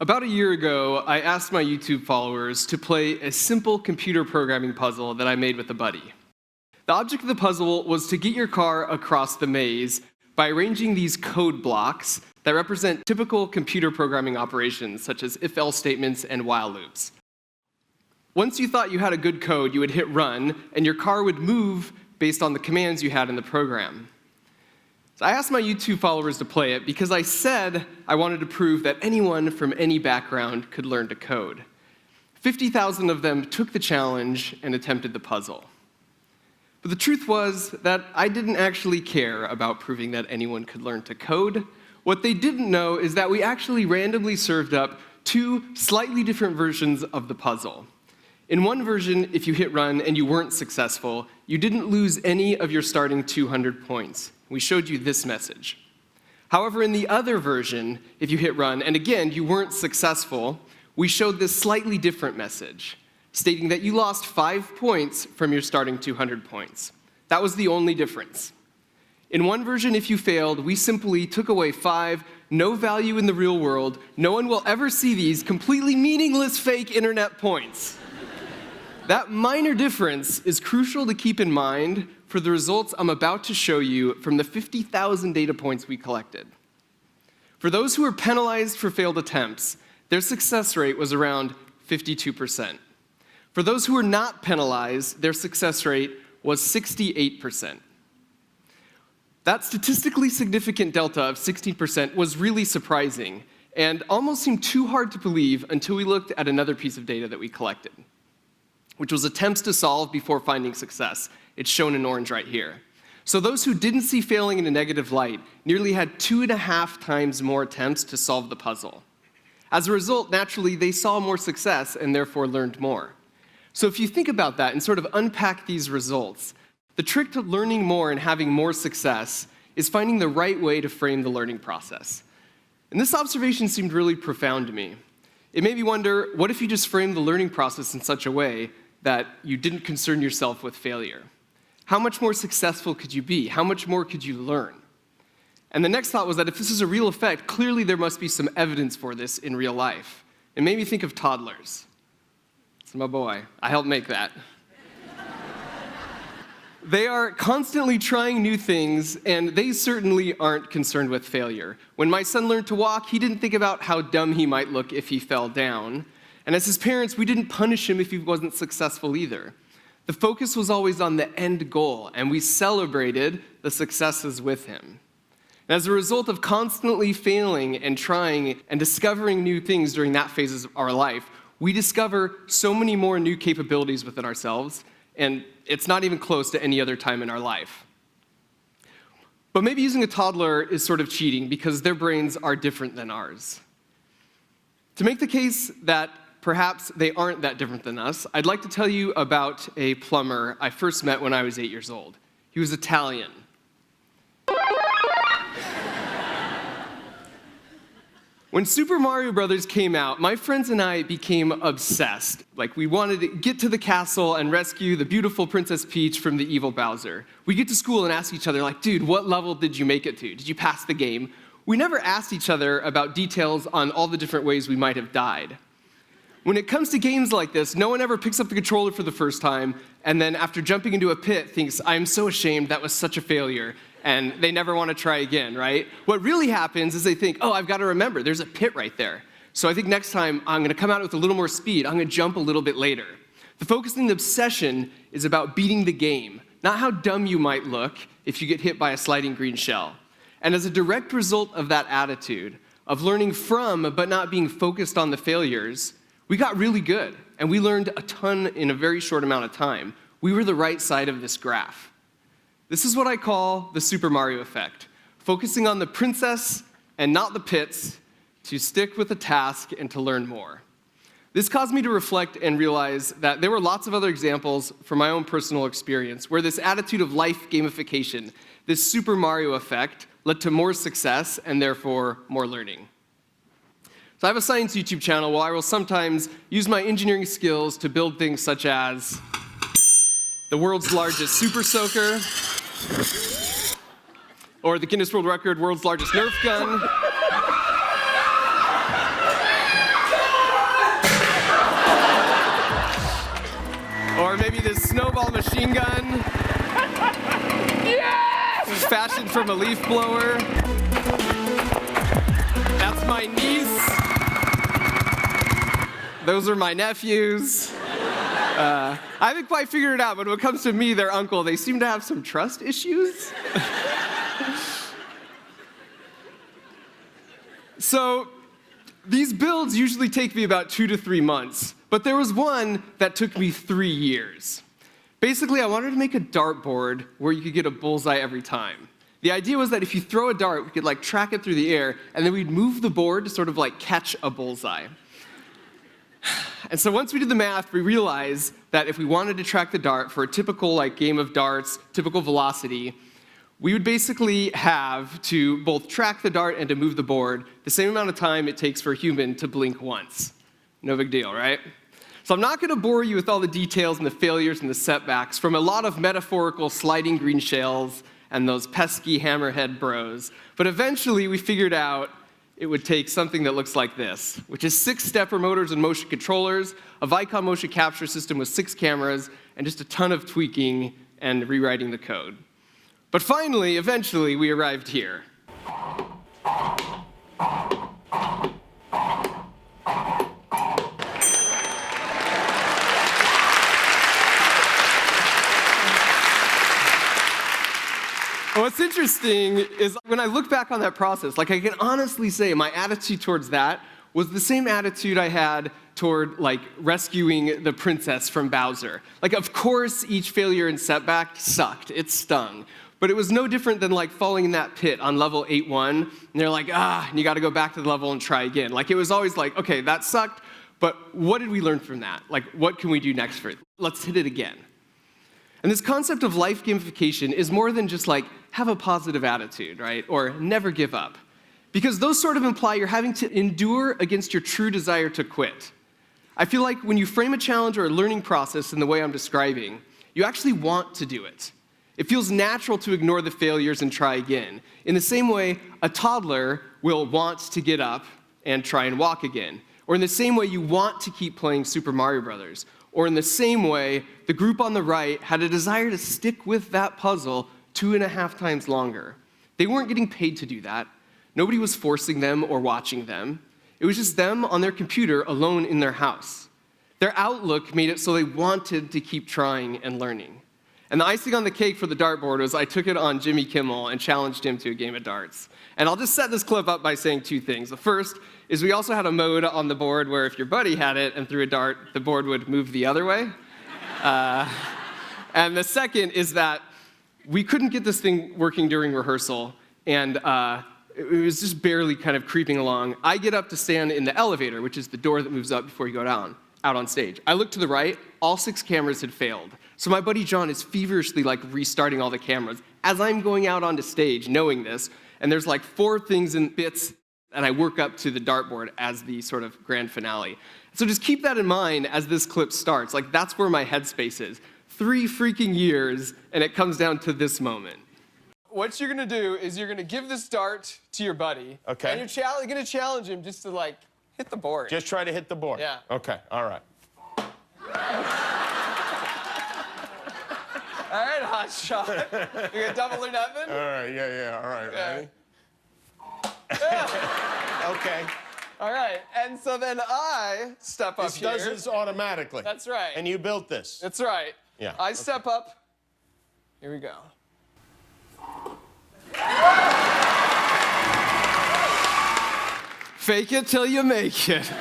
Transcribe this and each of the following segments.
About a year ago, I asked my YouTube followers to play a simple computer programming puzzle that I made with a buddy. The object of the puzzle was to get your car across the maze by arranging these code blocks that represent typical computer programming operations, such as if-else statements and while loops. Once you thought you had a good code, you would hit run, and your car would move based on the commands you had in the program. So I asked my YouTube followers to play it because I said I wanted to prove that anyone from any background could learn to code. 50,000 of them took the challenge and attempted the puzzle. But the truth was that I didn't actually care about proving that anyone could learn to code. What they didn't know is that we actually randomly served up two slightly different versions of the puzzle. In one version, if you hit run and you weren't successful, you didn't lose any of your starting 200 points. We showed you this message. However, in the other version, if you hit run, and again, you weren't successful, we showed this slightly different message, stating that you lost 5 points from your starting 200 points. That was the only difference. In one version, if you failed, we simply took away 5, no value in the real world, no one will ever see these completely meaningless fake internet points. That minor difference is crucial to keep in mind for the results I'm about to show you from the 50,000 data points we collected. For those who were penalized for failed attempts, their success rate was around 52%. For those who were not penalized, their success rate was 68%. That statistically significant delta of 16% was really surprising and almost seemed too hard to believe until we looked at another piece of data that we collected, which was attempts to solve before finding success. It's shown in orange right here. So those who didn't see failing in a negative light nearly had 2.5 times more attempts to solve the puzzle. As a result, naturally, they saw more success and therefore learned more. So if you think about that and sort of unpack these results, the trick to learning more and having more success is finding the right way to frame the learning process. And this observation seemed really profound to me. It made me wonder, what if you just framed the learning process in such a way that you didn't concern yourself with failure? How much more successful could you be? How much more could you learn? And the next thought was that if this is a real effect, clearly there must be some evidence for this in real life. It made me think of toddlers. It's my boy. I helped make that. They are constantly trying new things, and they certainly aren't concerned with failure. When my son learned to walk, he didn't think about how dumb he might look if he fell down. And as his parents, we didn't punish him if he wasn't successful either. The focus was always on the end goal, and we celebrated the successes with him. And as a result of constantly failing and trying and discovering new things during that phase of our life, we discover so many more new capabilities within ourselves, and it's not even close to any other time in our life. But maybe using a toddler is sort of cheating because their brains are different than ours. To make the case that perhaps they aren't that different than us, I'd like to tell you about a plumber I first met when I was 8 years old. He was Italian. When Super Mario Bros. Came out, my friends and I became obsessed. Like, we wanted to get to the castle and rescue the beautiful Princess Peach from the evil Bowser. We get to school and ask each other, like, dude, what level did you make it to? Did you pass the game? We never asked each other about details on all the different ways we might have died. When it comes to games like this, no one ever picks up the controller for the first time, and then after jumping into a pit thinks, I'm so ashamed, that was such a failure, and they never want to try again, right? What really happens is they think, oh, I've got to remember, there's a pit right there. So I think next time I'm going to come out with a little more speed, I'm going to jump a little bit later. The focus and the obsession is about beating the game, not how dumb you might look if you get hit by a sliding green shell. And as a direct result of that attitude, of learning from but not being focused on the failures, we got really good, and we learned a ton in a very short amount of time. We were the right side of this graph. This is what I call the Super Mario effect, focusing on the princess and not the pits to stick with the task and to learn more. This caused me to reflect and realize that there were lots of other examples from my own personal experience where this attitude of life gamification, this Super Mario effect, led to more success and therefore more learning. So I have a science YouTube channel where I will sometimes use my engineering skills to build things such as the world's largest Super Soaker, or the Guinness World Record world's largest Nerf gun, Or maybe this snowball machine gun. Yes! Fashioned from a leaf blower. That's my niece. Those are my nephews. I haven't quite figured it out, but when it comes to me, their uncle, they seem to have some trust issues. So these builds usually take me about 2 to 3 months, but there was one that took me 3 years. Basically, I wanted to make a dartboard where you could get a bullseye every time. The idea was that if you throw a dart, we could track it through the air, and then we'd move the board to sort of catch a bullseye. And so once we did the math, we realized that if we wanted to track the dart for a typical game of darts, typical velocity, we would basically have to both track the dart and to move the board the same amount of time it takes for a human to blink once. No big deal, right? So I'm not going to bore you with all the details and the failures and the setbacks from a lot of metaphorical sliding green shells and those pesky hammerhead bros. But eventually we figured out it would take something that looks like this, which is 6 stepper motors and motion controllers, a Vicon motion capture system with 6 cameras, and just a ton of tweaking and rewriting the code. But finally, eventually, we arrived here. What's interesting is when I look back on that process, I can honestly say my attitude towards that was the same attitude I had toward rescuing the princess from Bowser. Of course, each failure and setback sucked. It stung. But it was no different than falling in that pit on level 8-1, and they're and you got to go back to the level and try again. It was always okay, that sucked, but what did we learn from that? What can we do next for it? Let's hit it again. And this concept of life gamification is more than just have a positive attitude, right? Or never give up. Because those sort of imply you're having to endure against your true desire to quit. I feel like when you frame a challenge or a learning process in the way I'm describing, you actually want to do it. It feels natural to ignore the failures and try again. In the same way, a toddler will want to get up and try and walk again. Or in the same way, you want to keep playing Super Mario Brothers. Or in the same way, the group on the right had a desire to stick with that puzzle 2.5 times longer. They weren't getting paid to do that. Nobody was forcing them or watching them. It was just them on their computer alone in their house. Their outlook made it so they wanted to keep trying and learning. And the icing on the cake for the dartboard was I took it on Jimmy Kimmel and challenged him to a game of darts. And I'll just set this clip up by saying 2 things. The first is we also had a mode on the board where if your buddy had it and threw a dart, the board would move the other way. And the second is that we couldn't get this thing working during rehearsal, and it was just barely kind of creeping along. I get up to stand in the elevator, which is the door that moves up before you go out on stage. I look to the right, all 6 cameras had failed. So my buddy John is feverishly restarting all the cameras as I'm going out onto stage knowing this, and there's 4 things in bits, and I work up to the dartboard as the sort of grand finale. So just keep that in mind as this clip starts. That's where my headspace is. 3 freaking years, and it comes down to this moment. What you're gonna do is you're gonna give this dart to your buddy. Okay. And you're gonna challenge him just to hit the board. Just try to hit the board. Yeah. Okay, all right. All right, hot shot. You gonna double or nothing? All right, yeah, all right, Yeah. ready? Yeah. Okay. All right, and so then I step up This here. does this automatically. That's right. And you built this. That's right. Yeah. I step up. Here we go. Fake it till you make it.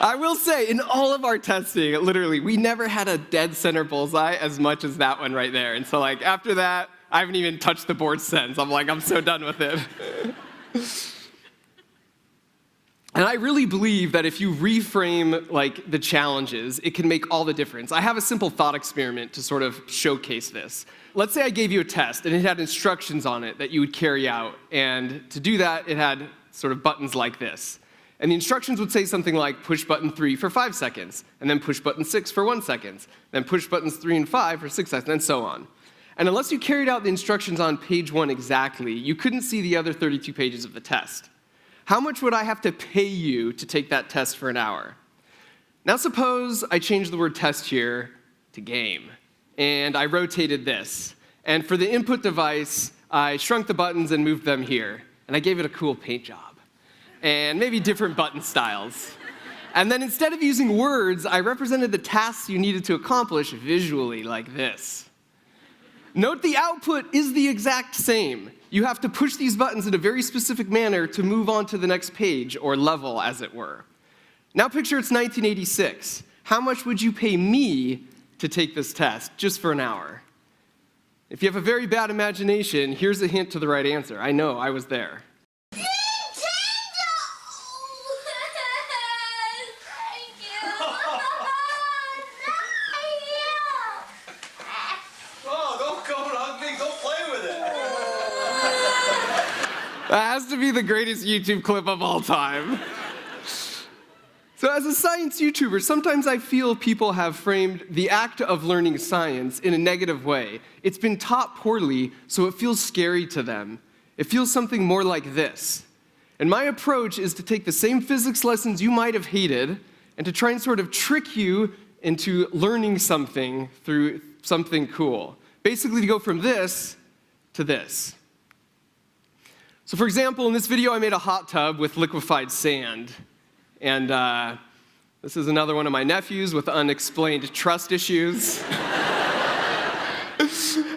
I will say, in all of our testing, literally, we never had a dead center bullseye as much as that one right there. And so, after that, I haven't even touched the board since. I'm so done with it. And I really believe that if you reframe, the challenges, it can make all the difference. I have a simple thought experiment to sort of showcase this. Let's say I gave you a test, and it had instructions on it that you would carry out. And to do that, it had sort of buttons like this. And the instructions would say something like push button 3 for 5 seconds, and then push button 6 for 1 second, then push buttons 3 and 5 for 6 seconds, and so on. And unless you carried out the instructions on page 1 exactly, you couldn't see the other 32 pages of the test. How much would I have to pay you to take that test for an hour? Now suppose I change the word test here to game. And I rotated this. And for the input device, I shrunk the buttons and moved them here. And I gave it a cool paint job. And maybe different button styles. And then instead of using words, I represented the tasks you needed to accomplish visually, like this. Note the output is the exact same. You have to push these buttons in a very specific manner to move on to the next page, or level, as it were. Now picture it's 1986. How much would you pay me to take this test, just for an hour? If you have a very bad imagination, here's a hint to the right answer. I know, I was there. That has to be the greatest YouTube clip of all time. So as a science YouTuber, sometimes I feel people have framed the act of learning science in a negative way. It's been taught poorly, so it feels scary to them. It feels something more like this. And my approach is to take the same physics lessons you might have hated and to try and sort of trick you into learning something through something cool. Basically to go from this to this. So for example, in this video, I made a hot tub with liquefied sand. And this is another one of my nephews with unexplained trust issues.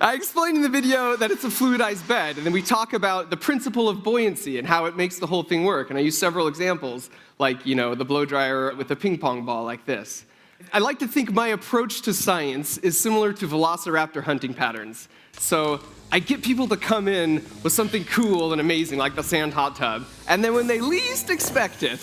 I explained in the video that it's a fluidized bed, and then we talk about the principle of buoyancy and how it makes the whole thing work. And I use several examples, like, the blow dryer with a ping pong ball like this. I like to think my approach to science is similar to velociraptor hunting patterns. So I get people to come in with something cool and amazing, like the sand hot tub, and then when they least expect it,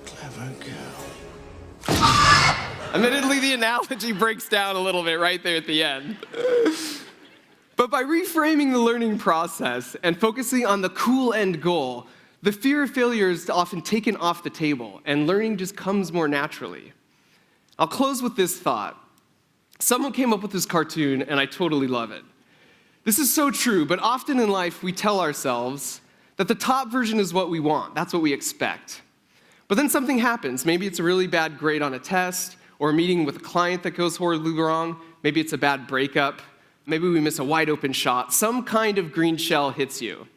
Clever girl. admittedly, the analogy breaks down a little bit right there at the end. But by reframing the learning process and focusing on the cool end goal, the fear of failure is often taken off the table, and learning just comes more naturally. I'll close with this thought. Someone came up with this cartoon, and I totally love it. This is so true, but often in life we tell ourselves that the top version is what we want. That's what we expect. But then something happens. Maybe it's a really bad grade on a test, or a meeting with a client that goes horribly wrong. Maybe it's a bad breakup. Maybe we miss a wide open shot. Some kind of green shell hits you.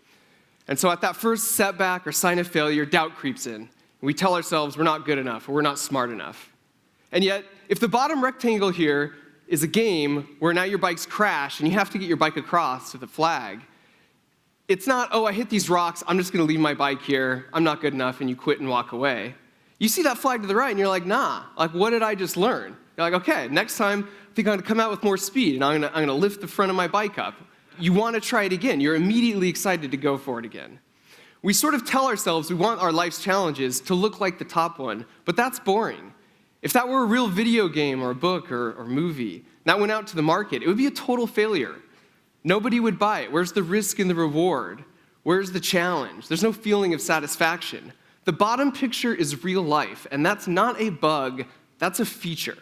And so at that first setback or sign of failure, doubt creeps in. We tell ourselves we're not good enough, or we're not smart enough. And yet, if the bottom rectangle here is a game where now your bikes crash and you have to get your bike across with a flag, it's not, oh, I hit these rocks, I'm just going to leave my bike here, I'm not good enough, and you quit and walk away. You see that flag to the right, and you're like, nah, like, what did I just learn? You're like, okay, next time, I think I'm going to come out with more speed, and I'm going to lift the front of my bike up. You want to try it again. You're immediately excited to go for it again. We sort of tell ourselves we want our life's challenges to look like the top one, but that's boring. If that were a real video game or a book or movie, that went out to the market, it would be a total failure. Nobody would buy it. Where's the risk and the reward? Where's the challenge? There's no feeling of satisfaction. The bottom picture is real life, and that's not a bug, that's a feature.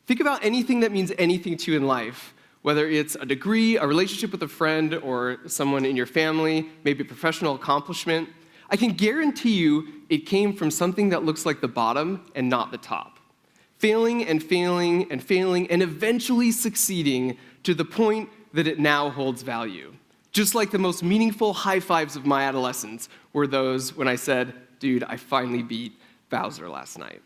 Think about anything that means anything to you in life, whether it's a degree, a relationship with a friend, or someone in your family, maybe a professional accomplishment. I can guarantee you it came from something that looks like the bottom and not the top. Failing and failing and failing and eventually succeeding to the point that it now holds value. Just like the most meaningful high fives of my adolescence were those when I said, dude, I finally beat Bowser last night.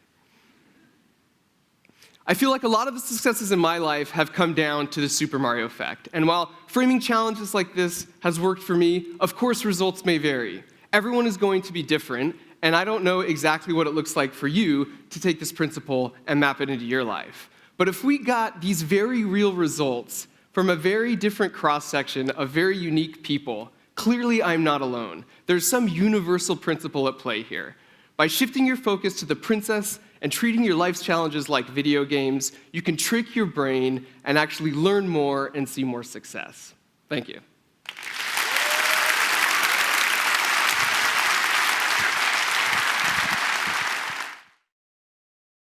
I feel like a lot of the successes in my life have come down to the Super Mario effect. And while framing challenges like this has worked for me, of course results may vary. Everyone is going to be different, and I don't know exactly what it looks like for you to take this principle and map it into your life. But if we got these very real results from a very different cross-section of very unique people, clearly I'm not alone. There's some universal principle at play here. By shifting your focus to the princess and treating your life's challenges like video games, you can trick your brain and actually learn more and see more success. Thank you.